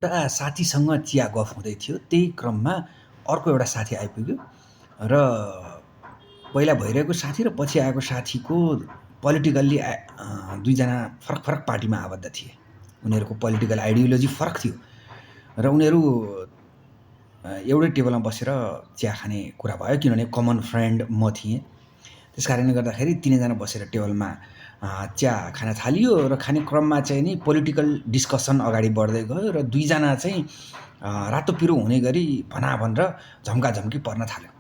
एउटा साथीसँग चिया गफ हुँदै थियो। त्यही क्रममा अर्को एउटा साथी आइपुग्यो र पहिला भइरहेको साथी र पछि आएको साथीको पोलिटिकल्ली दुईजना फरक फरक पार्टीमा आबद्ध थिए। उनीहरूको पोलिटिकल आइडियोलोजी फरक थियो र उनीहरू एउटै टेबलमा बसेर चिया खाने कुरा भयो, किनभने कमन फ्रेन्ड म थिएँ। त्यस कारणले गर्दाखेरि तिनैजना बसेर टेबलमा चिया खान थालियो र खाने क्रममा चाहिँ नि पोलिटिकल डिस्कसन अगाडि बढ्दै गयो र दुईजना चाहिँ रातो पिरो हुने गरी भनाभन र झम्काझम्की पर्न थाल्यो।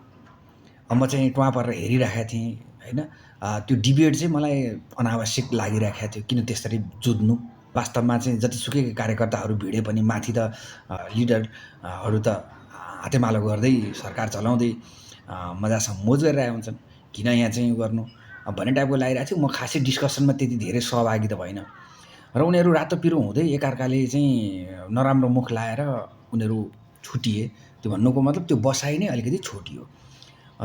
म चाहिँ टुवा परेर हेरिरहेको थिएँ होइन। त्यो डिबेट चाहिँ मलाई अनावश्यक लागिरहेको थियो। किन त्यसरी जुझ्नु? वास्तवमा चाहिँ जतिसुकै कार्यकर्ताहरू भिडे पनि माथि त लिडरहरू त हातेमालो गर्दै सरकार चलाउँदै मजासँग मोज गरिरहेका हुन्छन्। किन यहाँ चाहिँ गर्नु भन्ने टाइपको लागिरहेको थियो। म खासै डिस्कसनमा त्यति धेरै सहभागी त भइनँ र उनीहरू रातो पिरो हुँदै एकअर्काले चाहिँ नराम्रो मुख लाएर उनीहरू छुटिए। त्यो भन्नुको मतलब त्यो बसाइ नै अलिकति छोटियो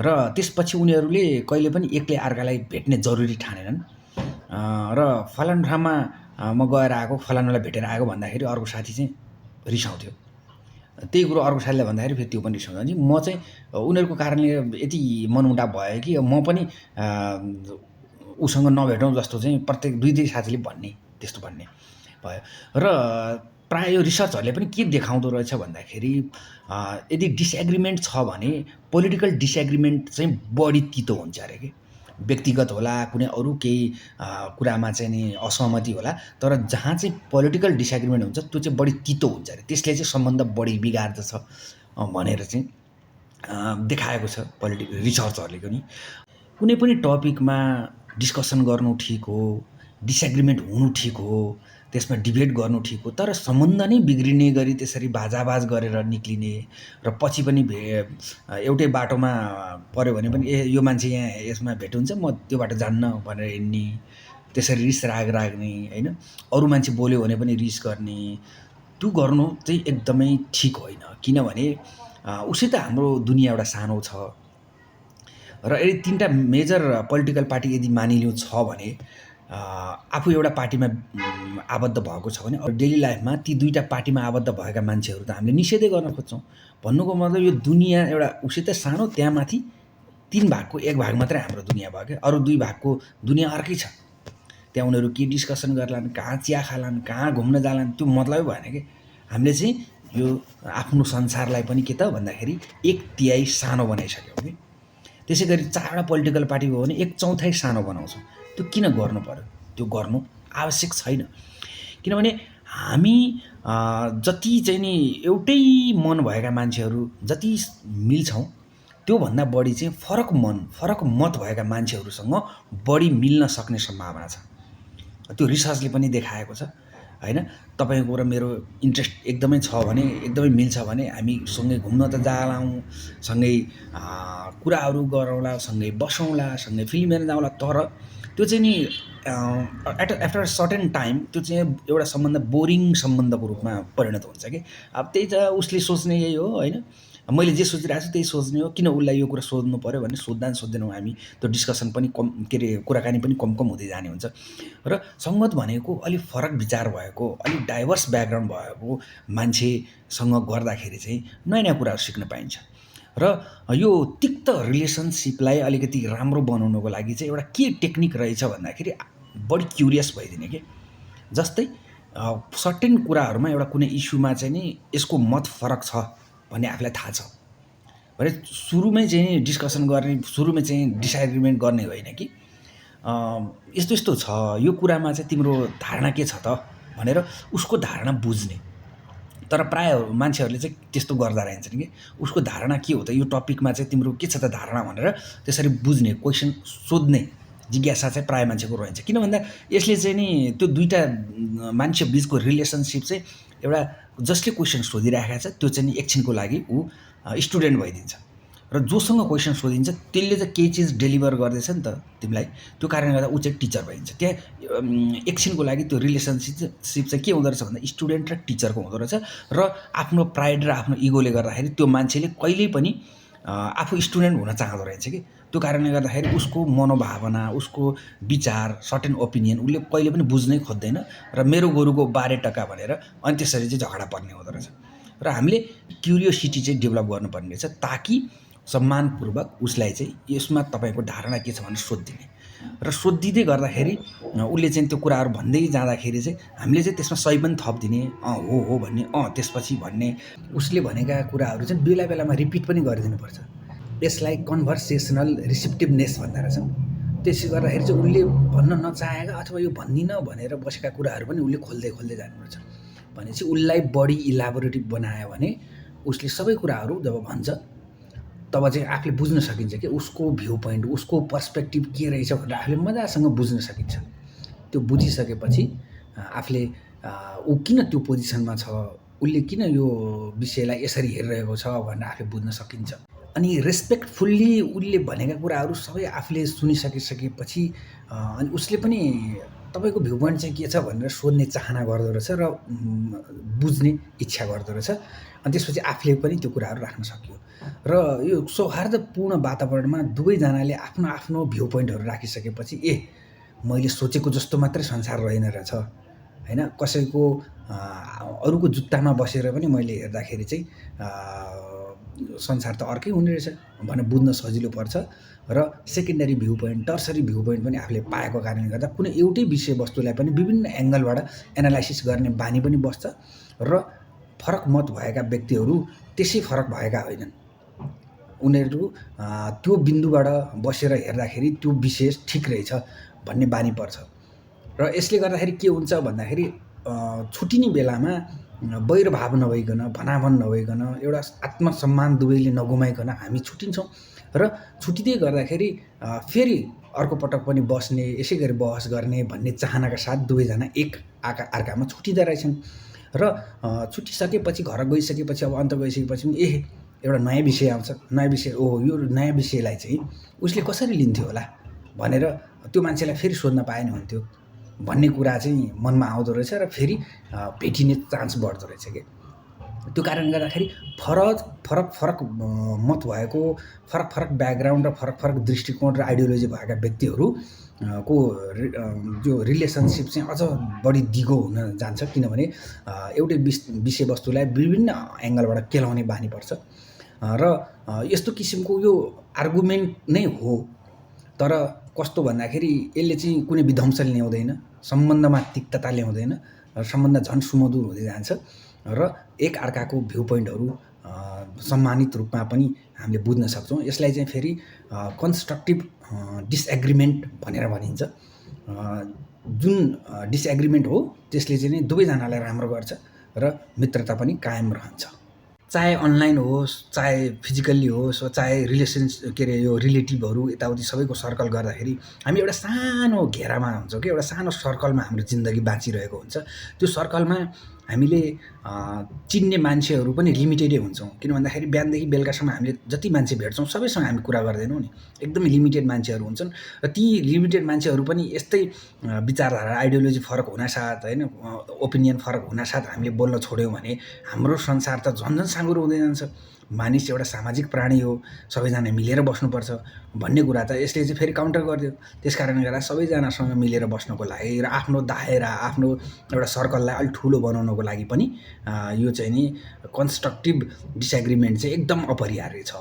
र त्यसपछि उनीहरूले कहिले पनि एकले अर्कालाई भेट्ने जरुरी ठानेनन् र फलान ठाउँमा म गएर आएको, फलानालाई भेटेर आएको भन्दाखेरि अर्को साथी चाहिँ रिसाउँथ्यो। त्यही कुरो अर्को साथीलाई भन्दाखेरि फेरि त्यो पनि रिसाउँछ। अनि म चाहिँ उनीहरूको कारणले यति मनमुटाव भयो कि म पनि उसँग नभेटौँ जस्तो चाहिँ प्रत्येक दुई साथीले भन्ने त्यस्तो भन्ने भयो र प्रायः यो रिसर्चहरूले पनि के देखाउँदो रहेछ भन्दाखेरि यदि डिसएग्रिमेन्ट छ भने पोलिटिकल डिसएग्रिमेन्ट चाहिँ बढी तितो हुन्छ अरे कि। व्यक्तिगत होला, कुनै अरू केही कुरामा चाहिँ नि असहमति होला, तर जहाँ चाहिँ पोलिटिकल डिसएग्रिमेन्ट हुन्छ त्यो चाहिँ बढी तितो हुन्छ अरे। त्यसले चाहिँ सम्बन्ध बढी बिगार्दछ भनेर चाहिँ देखाएको छ रिसर्चहरूले पनि। कुनै पनि टपिकमा डिस्कसन गर्नु ठिक हो, डिसएग्रिमेन्ट हुनु ठिक हो, त्यसमा डिबेट गर्नु ठिक हो, तर सम्बन्ध नै बिग्रिने गरी त्यसरी बाजाबाज गरेर निक्लिने र पछि पनि एउटै बाटोमा पऱ्यो भने पनि यो मान्छे यहाँ यसमा भेट हुन्छ, म त्यो बाटो जान्न भनेर हिँड्ने, त्यसरी रिस राग राख्ने होइन। अरू मान्छे बोल्यो भने पनि रिस गर्ने, त्यो गर्नु चाहिँ एकदमै ठिक होइन। किनभने उसै त हाम्रो दुनियाँ एउटा सानो छ र यदि तीनटा मेजर पोलिटिकल पार्टी यदि मानिलिउँ छ भने आफू एउटा पार्टीमा आबद्ध भएको छ भने डेली लाइफमा ती दुईटा पार्टीमा आबद्ध भएका मान्छेहरू त हामीले निषेधै गर्न खोज्छौँ। भन्नुको मतलब यो दुनियाँ एउटा उसै त सानो, त्यहाँ माथि 3 भागको 1 भाग मात्रै हाम्रो दुनियाँ भयो क्या। अरू 2 भागको दुनियाँ अर्कै छ। त्यहाँ उनीहरू के डिस्कसन गर्लान्, कहाँ चिया खालान्, कहाँ घुम्न जालान्, त्यो मतलबै भएन कि। हामीले चाहिँ यो आफ्नो संसारलाई पनि के त भन्दाखेरि 1/3 सानो बनाइसक्यौँ कि। त्यसै गरी 4वटा पोलिटिकल पार्टी भयो भने 1/4 सानो बनाउँछौँ। त्यो किन गर्नु पर्यो? त्यो गर्नु आवश्यक छैन। किनभने हामी जति चाहिँ नि एउटै मन भएका मान्छेहरू जति मिल्छौँ, त्योभन्दा बढी चाहिँ फरक मन, फरक मत भएका मान्छेहरूसँग बढी मिल्न सक्ने सम्भावना छ। त्यो रिसर्चले पनि देखाएको छ होइन। तपाईँको र मेरो इन्ट्रेस्ट एकदमै छ भने, एकदमै मिल्छ भने हामी सँगै घुम्न त जालाौँ, सँगै कुराहरू गरौँला, सँगै बसौँला, सँगै फिल्म हेर्न जाउँला। तर त्यो चाहिँ नि आफ्टर अ सर्टेन टाइम त्यो चाहिँ एउटा सम्बन्ध बोरिङ सम्बन्धको रूपमा परिणत हुन्छ कि। अब त्यही त उसले सोच्ने यही हो होइन, मैले जे सोचिरहेको छु त्यही सोच्ने हो, किन उसलाई यो कुरा सोध्नु पऱ्यो भन्ने सोध्दैनौँ हामी। त्यो डिस्कसन पनि कम के अरे कुराकानी पनि कम हुँदै जाने हुन्छ। र सङ्गत भनेको अलिक फरक विचार भएको, अलिक डाइभर्स ब्याकग्राउन्ड भएको मान्छेसँग गर्दाखेरि चाहिँ नयाँ नयाँ कुराहरू सिक्न पाइन्छ। र यो तिक्त रिलेसनसिपलाई अलिकति राम्रो बनाउनको लागि चाहिँ एउटा के टेक्निक रहेछ भन्दाखेरि बढी क्युरियस भइदिने कि। जस्तै सर्टेन कुराहरूमा एउटा कुनै इस्युमा चाहिँ नि यसको मत फरक छ भन्ने आफूलाई थाहा छ भने सुरुमै चाहिँ डिस्कसन गर्ने, सुरुमै चाहिँ डिसएग्रिमेन्ट गर्ने होइन कि यस्तो यस्तो छ, यो कुरामा चाहिँ तिम्रो धारणा के छ त भनेर उसको धारणा बुझ्ने। तर प्रायः मान्छेहरूले चाहिँ त्यस्तो गर्दा रहन्छन् कि उसको धारणा के हो त, यो टपिकमा चाहिँ तिम्रो के छ त धारणा भनेर त्यसरी बुझ्ने, क्वेसन सोध्ने जिज्ञासा चाहिँ प्रायः मान्छेको रहन्छ। किन भन्दा यसले चाहिँ नि त्यो दुईटा मान्छे बिचको रिलेसनसिप चाहिँ एउटा जसले क्वेसन सोधिरहेको छ त्यो चाहिँ नि एकछिनको लागि ऊ स्टुडेन्ट भइदिन्छ र जोसँग क्वेसन सोधिन्छ त्यसले चाहिँ केही चिज डेलिभर गर्दैछ नि त तिमीलाई, त्यो कारणले गर्दा ऊ चाहिँ टिचर भइन्छ। त्यहाँ एकछिनको लागि त्यो रिलेसनसिप चाहिँ के हुँदो रहेछ भन्दा स्टुडेन्ट र टिचरको हुँदो रहेछ। र आफ्नो प्राइड र आफ्नो इगोले गर्दाखेरि त्यो मान्छेले कहिल्यै पनि आफू स्टुडेन्ट हुन चाहँदो रहेछ कि त्यो कारणले गर्दाखेरि उसको मनोभावना उसको विचार सर्टेन ओपिनियन उसले कहिले पनि बुझ्नै खोज्दैन र मेरो गोरुको 12 टका भनेर अनि त्यसरी चाहिँ झगडा पर्ने हुँदो रहेछ र हामीले क्युरियोसिटी चाहिँ डेभलप गर्नुपर्ने रहेछ ताकि सम्मानपूर्वक उसलाई चाहिँ यसमा तपाईँको धारणा के छ भनेर सोधिदिने र सोधिँदै गर्दाखेरि उसले चाहिँ त्यो कुराहरू भन्दै जाँदाखेरि चाहिँ हामीले चाहिँ त्यसमा सही पनि थपिदिने हो भन्ने त्यसपछि भन्ने उसले भनेका कुराहरू चाहिँ बेला बेलामा रिपिट पनि गरिदिनुपर्छ यसलाई कन्भर्सेसनल रिसिप्टिभनेस भन्दो रहेछन् त्यसले गर्दाखेरि चाहिँ उसले भन्न नचाहेका अथवा यो भन्दिनँ भनेर बसेका कुराहरू पनि उसले खोल्दै खोल्दै जानुपर्छ भनेपछि उसलाई बढी इलाबोरेटिभ बनायो भने उसले सबै कुराहरू जब भन्छ तब चाहिँ आफूले बुझ्न सकिन्छ कि उसको भ्यू पोइन्ट उसको पर्सपेक्टिभ के रहेछ भनेर आफूले मजासँग बुझ्न सकिन्छ त्यो बुझिसकेपछि आफूले ऊ किन त्यो पोजिसनमा छ उसले किन यो विषयलाई यसरी हेरिरहेको छ भनेर आफूले बुझ्न सकिन्छ अनि रेस्पेक्टफुल्ली उसले भनेका कुराहरू सबै आफूले सुनिसकिसकेपछि अनि उसले पनि तपाईँको भ्यू पोइन्ट चाहिँ के छ भनेर सोध्ने चाहना गर्दो रहेछ र बुझ्ने इच्छा गर्दो रहेछ अनि त्यसपछि आफूले पनि त्यो कुराहरू राख्न सक्यो र यो सौहार्दपूर्ण वातावरणमा दुवैजनाले आफ्नो आफ्नो भ्यू पोइन्टहरू राखिसकेपछि मैले सोचेको जस्तो मात्रै संसार रहेन रहेछ हैन कसैको अरूको जुत्तामा बसेर पनि मैले हेर्दाखेरि चाहिँ संसार त अर्कै हुने रहेछ भनेर बुझ्न सजिलो पर्छ र secondary view point tertiary view point पनि आफूले पाएको कारणले गर्दा कुनै एउटै विषयवस्तुलाई पनि विभिन्न एङ्गलबाट एनालाइसिस गर्ने बानी पनि बस्छ र फरक मत भएका व्यक्तिहरू त्यसै फरक भएका होइनन् उनीहरू त्यो बिन्दुबाट बसेर हेर्दाखेरि त्यो विशेष ठिक रहेछ भन्ने बानी पर्छ र यसले गर्दाखेरि के हुन्छ भन्दाखेरि छुटिने बेलामा वैरभाव नभइकन भनाभन नभइकन एउटा आत्मसम्मान दुवैले नगुमाइकन हामी छुटिन्छौँ र छुटिँदै गर्दाखेरि फेरि अर्को पटक पनि बस्ने यसै गरी बहस गर्ने भन्ने चाहनाका साथ दुवैजना एक अर्कामा छुटिँदा रहेछन् र छुटिसकेपछि घर गइसकेपछि अब अन्त गइसकेपछि एउटा नयाँ विषय आउँछ नयाँ विषय यो नयाँ विषयलाई चाहिँ उसले कसरी लिन्थ्यो होला भनेर त्यो मान्छेलाई फेरि सोध्न पाए नि हुन्थ्यो भन्ने कुरा चाहिँ मनमा आउँदो रहेछ र फेरि भेटिने चान्स बढ्दो रहेछ कि त्यो कारणले गर्दाखेरि फरक मत भएको फरक ब्याकग्राउन्ड र फरक दृष्टिकोण र आइडियोलोजी भएका व्यक्तिहरू को जो रिलेसनसिप चाहिँ अझ बढी दिगो हुन जान्छ किनभने एउटै विषयवस्तुलाई विभिन्न एङ्गलबाट केलाउने बानी पर्छ र यस्तो किसिमको यो आर्गुमेन्ट नै हो तर कस्तो भन्दाखेरि यसले चाहिँ कुनै विध्वंस ल्याउँदैन सम्बन्धमा तिक्तता ल्याउँदैन र सम्बन्ध झन् सुमधुर हुँदै जान्छ र एक अर्काको भ्यू पोइन्टहरू सम्मानित रूपमा पनि हामीले बुझ्न सक्छौँ यसलाई चाहिँ फेरि कन्स्ट्रक्टिभ डिसएग्रिमेन्ट भनेर भनिन्छ जुन डिसएग्रिमेन्ट हो त्यसले चाहिँ दुवैजनालाई राम्रो गर्छ र मित्रता पनि कायम रहन्छ चाहे अनलाइन होस् चाहे फिजिकल्ली होस् चाहे यो रिलेटिभहरू यताउति सबैको सर्कल गर्दाखेरि हामी एउटा सानो घेरामा हुन्छौँ कि एउटा सानो सर्कलमा हाम्रो जिन्दगी बाँचिरहेको हुन्छ त्यो सर्कलमा हामीले चिन्ने मान्छेहरू पनि लिमिटेडै हुन्छौँ किन भन्दाखेरि बिहानदेखि बेलुकासम्म हामीले जति मान्छे भेट्छौँ सबैसँग हामी कुरा गर्दैनौँ नि एकदमै लिमिटेड मान्छेहरू हुन्छन् र ती लिमिटेड मान्छेहरू पनि यस्तै विचारधारा आइडियोलोजी फरक हुनासाथ होइन ओपिनियन फरक हुनासाथ हामीले बोल्न छोड्यौँ भने हाम्रो संसार त झन् साँघुरो हुँदै जान्छ मानिस एउटा सामाजिक प्राणी हो सबैजना मिलेर बस्नुपर्छ भन्ने कुरा त यसले चाहिँ फेरि काउन्टर गरिदियो त्यस कारणले गर्दा सबैजनासँग मिलेर बस्नको लागि र आफ्नो दायरा आफ्नो एउटा सर्कललाई अलिक ठुलो बनाउनको लागि पनि यो चाहिँ नि कन्स्ट्रक्टिभ डिसएग्रिमेन्ट चाहिँ एकदम अपरिहार्य छ।